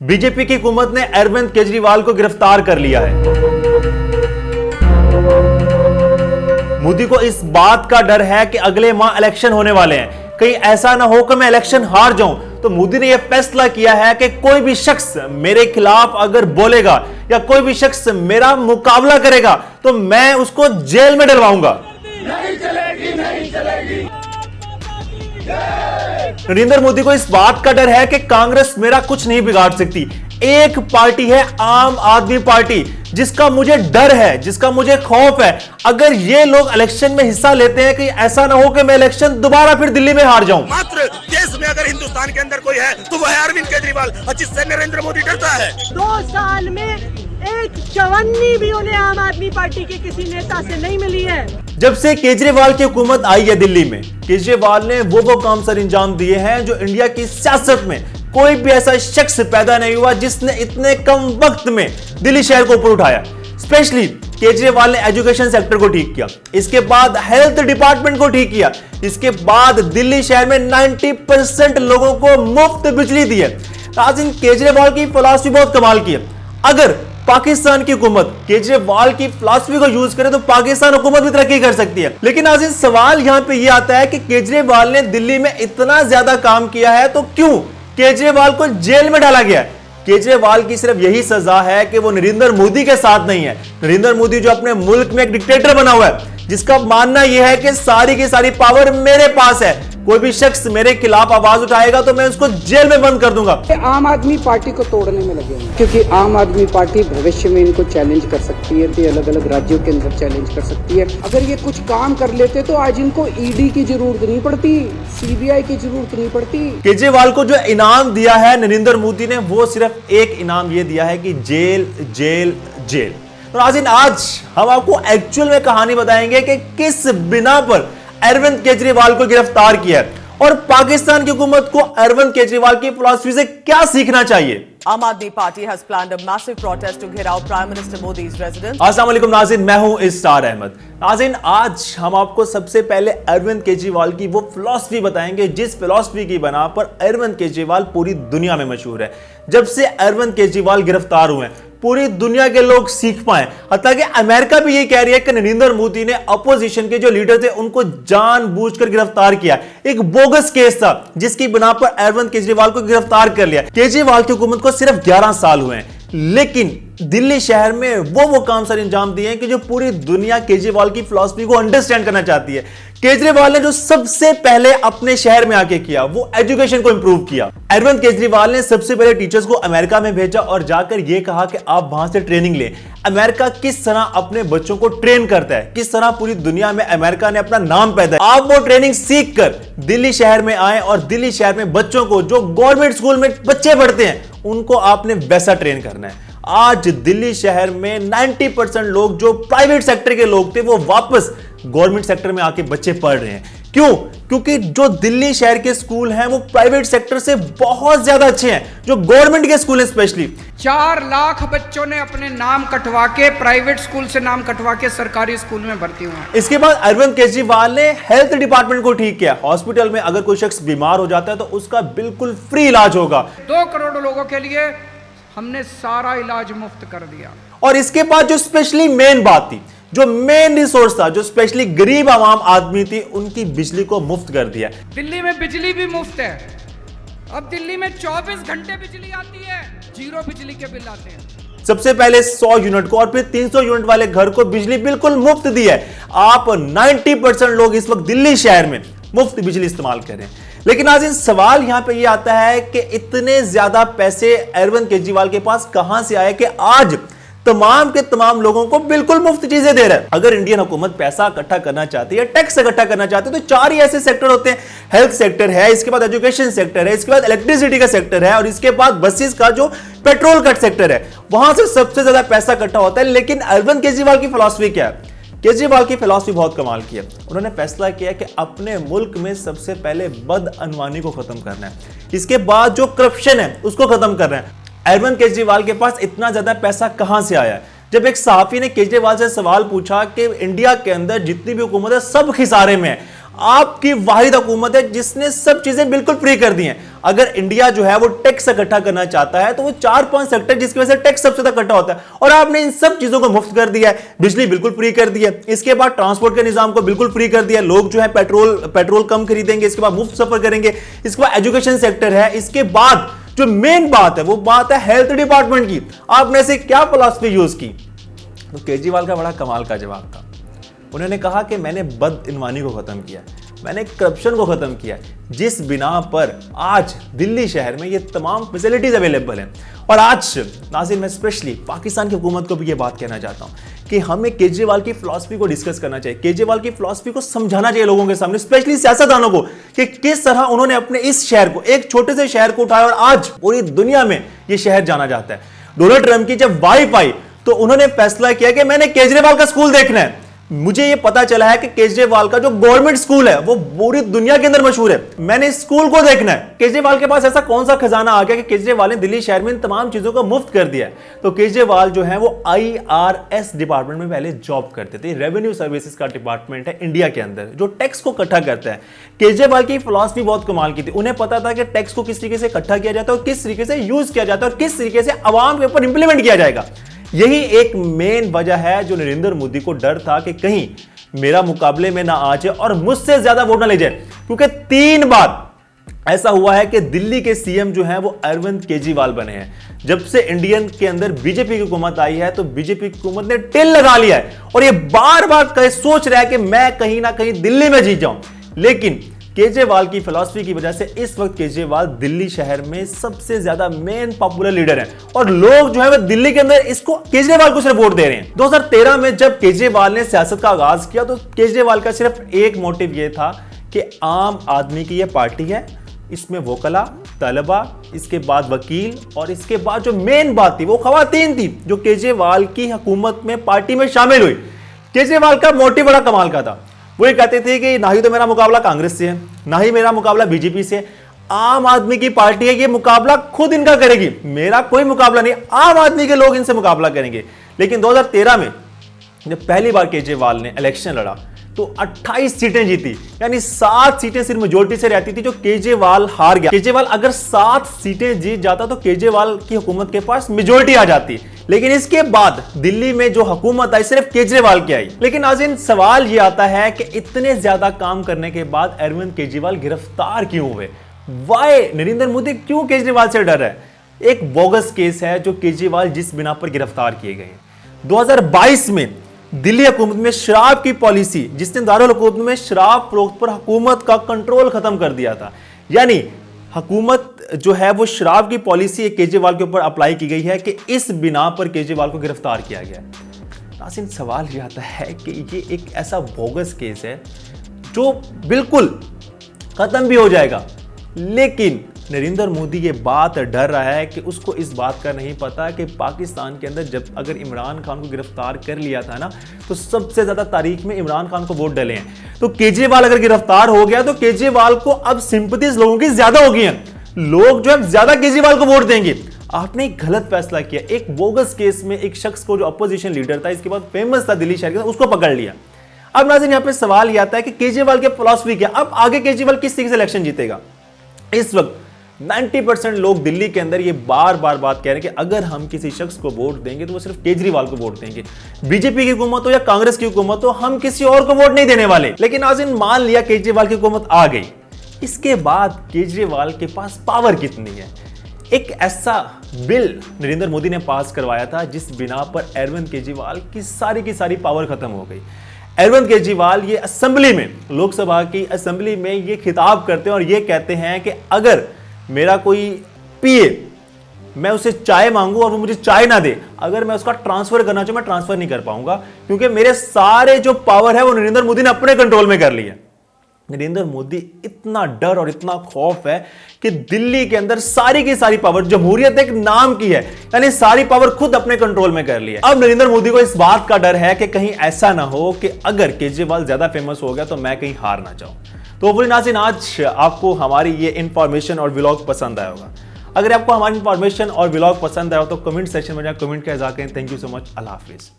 BJP की हुकूमत ने अरविंद केजरीवाल को गिरफ्तार कर लिया है। मोदी को इस बात का डर है कि अगले माह इलेक्शन होने वाले हैं, कहीं ऐसा ना हो कि मैं इलेक्शन हार जाऊं। तो मोदी ने यह फैसला किया है कि कोई भी शख्स मेरे खिलाफ अगर बोलेगा या कोई भी शख्स मेरा मुकाबला करेगा तो मैं उसको जेल में डलवाऊंगा। नहीं चलेगी, नहीं चलेगी। नरेंद्र मोदी को इस बात का डर है कि कांग्रेस मेरा कुछ नहीं बिगाड़ सकती। एक पार्टी है आम आदमी पार्टी, जिसका मुझे डर है, जिसका मुझे खौफ है। अगर ये लोग इलेक्शन में हिस्सा लेते हैं कि ऐसा ना हो कि मैं इलेक्शन दोबारा फिर दिल्ली में हार जाऊं। मात्र देश में अगर हिंदुस्तान के अंदर कोई है तो वह है अरविंद केजरीवाल, जिससे नरेंद्र मोदी डरता है। 2 साल में एक चवन्नी भी उन्हें आम आदमी पार्टी के किसी नेता से नहीं मिली है। जब से केजरीवाल की हुकूमत आई है दिल्ली में, केजरीवाल ने वो काम सर अंजाम दिए हैं जो इंडिया की सियासत में कोई भी ऐसा शख्स पैदा नहीं हुआ जिसने इतने कम वक्त में दिल्ली शहर को ऊपर उठाया। स्पेशली केजरीवाल ने एजुकेशन सेक्टर को ठीक किया, इसके बाद हेल्थ डिपार्टमेंट को ठीक किया, इसके बाद दिल्ली शहर में 90% लोगों को मुफ्त बिजली दी है। आज इन केजरीवाल की फिलॉसफी बहुत कमाल की है। अगर पाकिस्तान की हुकूमत केजरीवाल की फिलॉसफी को यूज करे तो पाकिस्तान हुकूमत भी तरक्की कर सकती है। लेकिन आज सवाल यहां पे ये आता है कि केजरीवाल ने दिल्ली में इतना ज्यादा काम किया है तो क्यों केजरीवाल को जेल में डाला गया है? केजरीवाल की सिर्फ यही सजा है कि वो नरेंद्र मोदी के साथ नहीं है। नरेंद्र मोदी जो अपने मुल्क में एक डिक्टेटर बना हुआ है, जिसका मानना यह है कि सारी की सारी पावर मेरे पास है, कोई भी शख्स मेरे खिलाफ आवाज उठाएगा तो मैं उसको जेल में बंद कर दूंगा। आम आदमी पार्टी को तोड़ने में लगे हैं, क्योंकि आम आदमी पार्टी भविष्य में इनको चैलेंज कर सकती है, तो अलग अलग राज्यों के अंदर चैलेंज कर सकती है। अगर ये कुछ काम कर लेते तो आज इनको ईडी की जरूरत नहीं पड़ती, सीबीआई की जरूरत नहीं पड़ती। केजरीवाल को जो इनाम दिया है नरेंद्र मोदी ने, वो सिर्फ एक इनाम ये दिया है कि जेल जेल जेल। तो नाज़रीन, आज हम आपको एक्चुअल में कहानी बताएंगे कि किस बिना पर अरविंद केजरीवाल को गिरफ्तार किया है और पाकिस्तान की हुकूमत को अरविंद केजरीवाल की फिलॉसफी से क्या सीखना चाहिए। Aam Aadmi Party has planned a massive protest to घेराव Prime Minister Modi's residence. अस्सलाम वालेकुम नाज़रीन, मैं हूं इस्तार अहमद। नाज़रीन, आज हम आपको सबसे पहले अरविंद केजरीवाल की वो फिलॉसफी बताएंगे जिस फिलॉसफी की बना पर अरविंद केजरीवाल पूरी दुनिया में मशहूर है। जब से अरविंद केजरीवाल गिरफ्तार हुए पूरी दुनिया के लोग सीख पाए, हत्ता कि अमेरिका भी ये कह रही है कि नरेंद्र मोदी ने अपोजिशन के जो लीडर थे उनको जानबूझकर गिरफ्तार किया। एक बोगस केस था जिसकी बिना पर अरविंद केजरीवाल को गिरफ्तार कर लिया। केजरीवाल की हुकूमत को सिर्फ 11 साल हुए हैं, लेकिन दिल्ली शहर में वो काम सर अंजाम दिए हैं कि जो पूरी दुनिया केजरीवाल की फिलॉसफी को अंडरस्टैंड करना चाहती है। केजरीवाल ने जो सबसे पहले अपने शहर में आके किया वो एजुकेशन को इंप्रूव किया। अरविंद केजरीवाल ने सबसे पहले टीचर्स को अमेरिका में भेजा और जाकर यह कहा कि आप वहां से ट्रेनिंग लें। अमेरिका किस तरह अपने बच्चों को ट्रेन करता है, किस तरह पूरी दुनिया में अमेरिका ने अपना नाम पैदा है, आप वो ट्रेनिंग सीख कर दिल्ली शहर में आए और दिल्ली शहर में बच्चों को, जो गवर्नमेंट स्कूल में बच्चे पढ़ते हैं, उनको आपने वैसा ट्रेन करना है। आज दिल्ली शहर में 90% लोग जो प्राइवेट सेक्टर के लोग थे वो वापस गवर्नमेंट सेक्टर में आके बच्चे पढ़ रहे हैं। क्यों? क्योंकि जो दिल्ली शहर के स्कूल हैं वो प्राइवेट सेक्टर से बहुत ज्यादा अच्छे हैं, जो गवर्नमेंट के स्कूल हैं। स्पेशली 4 लाख बच्चों ने अपने नाम कटवा के प्राइवेट स्कूल से नाम कटवा के सरकारी स्कूल में भर्ती हुए। इसके बाद अरविंद केजरीवाल ने हेल्थ डिपार्टमेंट को ठीक किया। हॉस्पिटल में अगर कोई शख्स बीमार हो जाता है तो उसका बिल्कुल फ्री इलाज होगा। 2 करोड़ लोगों के लिए हमने सारा इलाज मुफ्त कर दिया। और इसके बाद जो स्पेशली मेन बात थी, जो मेन रिसोर्स था, जो स्पेशली गरीब आवाम आदमी थी, उनकी बिजली को मुफ्त कर दिया। दिल्ली में बिजली भी मुफ्त है। अब दिल्ली में 24 घंटे बिजली आती है, 0 बिजली के बिल आते हैं। सबसे पहले 100 यूनिट को और फिर 300 यूनिट वाले घर को बिजली बिल्कुल मुफ्त दी है। आप 90% लोग इस वक्त दिल्ली शहर में मुफ्त बिजली इस्तेमाल कर रहे हैं। लेकिन आज सवाल यहां पे ये आता है कि इतने ज्यादा पैसे अरविंद केजरीवाल के पास कहां से आए कि आज तमाम के तमाम लोगों को बिल्कुल मुफ्त चीजें दे रहा है। अगर इंडियन हुकूमत पैसा इकट्ठा करना चाहती है, टैक्स इकट्ठा करना चाहती है, तो 4 ही ऐसे सेक्टर होते हैं। हेल्थ सेक्टर है, इसके बाद एजुकेशन सेक्टर है, इसके बाद इलेक्ट्रिसिटी का सेक्टर है और इसके बाद बसेस का जो पेट्रोल कट सेक्टर है, वहां से सबसे ज्यादा पैसा इकट्ठा होता है। लेकिन अरविंद केजरीवाल की फिलॉसफी क्या है? केजरीवाल की फिलॉसफी बहुत कमाल की है। उन्होंने फैसला किया कि अपने मुल्क में सबसे पहले बदअनवानी को खत्म करना है, इसके बाद जो करप्शन है उसको खत्म करना है। अरविंद केजरीवाल के पास इतना ज्यादा पैसा कहां से आया? जब एक सहाफी ने केजरीवाल से सवाल पूछा कि इंडिया के अंदर जितनी भी हुकूमत है सब खिसारे में है, आपकी वाहिद हुकूमत है जिसने सब चीजें बिल्कुल फ्री कर दी हैं। अगर इंडिया जो है वो टैक्स इकट्ठा करना चाहता है तो वो 4-5 सेक्टर जिसकी वजह से टैक्स सबसे ज्यादा इकट्ठा होता है, और आपने इन सब चीजों को मुफ्त कर दिया है। बिजली बिल्कुल फ्री कर दी है, इसके बाद ट्रांसपोर्ट के निजाम को बिल्कुल फ्री कर दिया, लोग जो है पेट्रोल कम खरीदेंगे, इसके बाद मुफ्त सफर करेंगे, इसके बाद एजुकेशन सेक्टर है, इसके बाद जो मेन बात है वो बात है हेल्थ डिपार्टमेंट की। आपने ऐसे क्या फिलॉसफी यूज की? तो केजरीवाल का बड़ा कमाल का जवाब था। उन्होंने कहा कि मैंने बदइनवानी को खत्म किया, मैंने करप्शन को खत्म किया, जिस बिना पर आज दिल्ली शहर में ये तमाम फैसिलिटीज अवेलेबल हैं। और आज नाज़रीन मैं स्पेशली पाकिस्तान की हुकूमत को भी ये बात कहना चाहता हूं कि हमें केजरीवाल की फिलॉसफी को डिस्कस करना चाहिए, केजरीवाल की फिलॉसफी को समझाना चाहिए लोगों के सामने, स्पेशली सियासतदानों को, कि किस तरह उन्होंने अपने इस शहर को, एक छोटे से शहर को उठाया और आज पूरी दुनिया में ये शहर जाना जाता है। डोनाल्ड ट्रंप की जब वाइफ आई तो उन्होंने फैसला किया कि मैंने केजरीवाल का स्कूल देखना है। मुझे यह पता चला है कि केजरीवाल का जो गवर्नमेंट स्कूल है वो पूरी दुनिया के अंदर मशहूर है, मैंने इस स्कूल को देखना है। केजरीवाल के पास ऐसा कौन सा खजाना आ गया कि केजरीवाल ने दिल्ली शहर में इन तमाम चीजों को मुफ्त कर दिया है? तो केजरीवाल जो है वो IRS डिपार्टमेंट में पहले जॉब करते थे, रेवेन्यू सर्विसेज का डिपार्टमेंट है इंडिया के अंदर जो टैक्स को इकट्ठा करता है। केजरीवाल की फिलॉसफी बहुत कमाल की थी, उन्हें पता था कि टैक्स को किस तरीके से इकट्ठा किया जाता है और किस तरीके से यूज किया जाता है और किस तरीके से आवाम के ऊपर इंप्लीमेंट किया जाएगा। यही एक मेन वजह है जो नरेंद्र मोदी को डर था कि कहीं मेरा मुकाबले में ना आ जाए और मुझसे ज्यादा वोट ना ले जाए, क्योंकि 3 बार ऐसा हुआ है कि दिल्ली के सीएम जो हैं वो अरविंद केजरीवाल बने हैं। जब से इंडियन के अंदर बीजेपी की हुकूमत आई है तो बीजेपी की हुकूमत ने टिल लगा लिया है और ये बार बार सोच रहा है कि मैं कहीं ना कहीं दिल्ली में जीत जाऊं। लेकिन केजरीवाल की फिलॉसफी की वजह से इस वक्त केजरीवाल दिल्ली शहर में सबसे ज्यादा मेन पॉपुलर लीडर हैं और लोग जो है वो दिल्ली के अंदर इसको केजरीवाल को सिर्फ वोट दे रहे हैं। 2013 में जब केजरीवाल ने सियासत का आगाज किया तो केजरीवाल का सिर्फ एक मोटिव यह था कि आम आदमी की यह पार्टी है, इसमें वोकला, तलबा, इसके बाद वकील और इसके बाद जो मेन बात थी वो खवातीन थी जो केजरीवाल की हुकूमत में पार्टी में शामिल हुई। केजरीवाल का मोटिव बड़ा कमाल का था, वो ये कहते थे कि ना ही तो मेरा मुकाबला कांग्रेस से है, ना ही मेरा मुकाबला बीजेपी से, आम आदमी की पार्टी है, ये मुकाबला खुद इनका करेगी, मेरा कोई मुकाबला नहीं, आम आदमी के लोग इनसे मुकाबला करेंगे। लेकिन 2013 में जब पहली बार केजरीवाल ने इलेक्शन लड़ा तो 28 सीटें जीती, यानी 7 सीटें सिर्फ मेजोरिटी से रहती थी जो केजरीवाल हार गया। केजरीवाल अगर 7 सीटें जीत जाता तो केजरीवाल की हुकूमत के पास मेजोरिटी आ जाती, लेकिन इसके बाद दिल्ली में जो हुकूमत आई सिर्फ केजरीवाल की आई। लेकिन नाज़रीन सवाल यह आता है कि इतने ज्यादा काम करने के बाद अरविंद केजरीवाल गिरफ्तार क्यों हुए? वाई नरेंद्र मोदी क्यों केजरीवाल से डर है? एक बोगस केस है जो केजरीवाल जिस बिना पर गिरफ्तार किए गए हैं। 2022 में दिल्ली हुकूमत में शराब की पॉलिसी, जिसने दारुल हुकूमत में शराब फरोख्त पर हुकूमत का कंट्रोल खत्म कर दिया था, यानी हुकूमत जो है वो शराब की पॉलिसी केजरीवाल के ऊपर अप्लाई की गई है कि इस बिना पर केजरीवाल को गिरफ्तार किया गया। नाज़रीन सवाल यह आता है कि ये एक ऐसा बोगस केस है जो बिल्कुल खत्म भी हो जाएगा, लेकिन नरेंद्र मोदी ये बात डर रहा है कि उसको इस बात का नहीं पता कि पाकिस्तान के अंदर जब अगर इमरान खान को गिरफ्तार कर लिया था ना तो सबसे ज्यादा तारीख में इमरान खान को वोट डले हैं। तो केजरीवाल अगर गिरफ्तार हो गया तो केजरीवाल को अब सिंपैथीज लोगों की ज्यादा हो गई हैं, लोग जो है ज्यादा केजरीवाल को वोट देंगे। आपने एक गलत फैसला किया, एक बोगस केस में एक शख्स को जो अपोजिशन लीडर था, इसके बाद फेमस था दिल्ली शहर के, उसको पकड़ लिया। अब नाज़रीन यहाँ पे सवाल यह आता है कि केजरीवाल के फिलॉसफी क्या, अब आगे केजरीवाल किस तरीके से इलेक्शन जीतेगा? इस वक्त 90% लोग दिल्ली के अंदर ये बार बार बात कह रहे हैं कि अगर हम किसी शख्स को वोट देंगे तो वो सिर्फ केजरीवाल को वोट देंगे, बीजेपी की हुकूमत हो या कांग्रेस की हुकूमत हो, हम किसी और को वोट नहीं देने वाले। लेकिन नाज़रीन मान लिया केजरीवाल की हुकूमत आ गई, इसके बाद केजरीवाल के पास पावर कितनी है? एक ऐसा बिल नरेंद्र मोदी ने पास करवाया था जिस बिना पर अरविंद केजरीवाल की सारी पावर खत्म हो गई। अरविंद केजरीवाल ये असेंबली में, लोकसभा की असेंबली में ये खिताब करते हैं और ये कहते हैं कि अगर मेरा कोई पीए, मैं उसे चाय मांगू और वो मुझे चाय ना दे, अगर मैं उसका ट्रांसफर करना चाहूं मैं ट्रांसफर नहीं कर पाऊंगा, क्योंकि मेरे सारे जो पावर है वो नरेंद्र मोदी ने अपने कंट्रोल में कर लिया। नरेंद्र मोदी इतना डर और इतना खौफ है कि दिल्ली के अंदर सारी की सारी पावर, जमहूरियत एक नाम की है, यानी सारी पावर खुद अपने कंट्रोल में कर लिया। अब नरेंद्र मोदी को इस बात का डर है कि कहीं ऐसा ना हो कि अगर केजरीवाल ज्यादा फेमस हो गया तो मैं कहीं हार ना जाऊं। तो बोलिए नाज़रीन, आज आपको हमारी ये इंफॉर्मेशन और व्लॉग पसंद आया होगा। अगर आपको हमारी इंफॉर्मेशन और व्लॉग पसंद आया हो तो कमेंट सेक्शन में जाकर कमेंट का इज़ारा करें। Thank you so much. Allah Hafiz.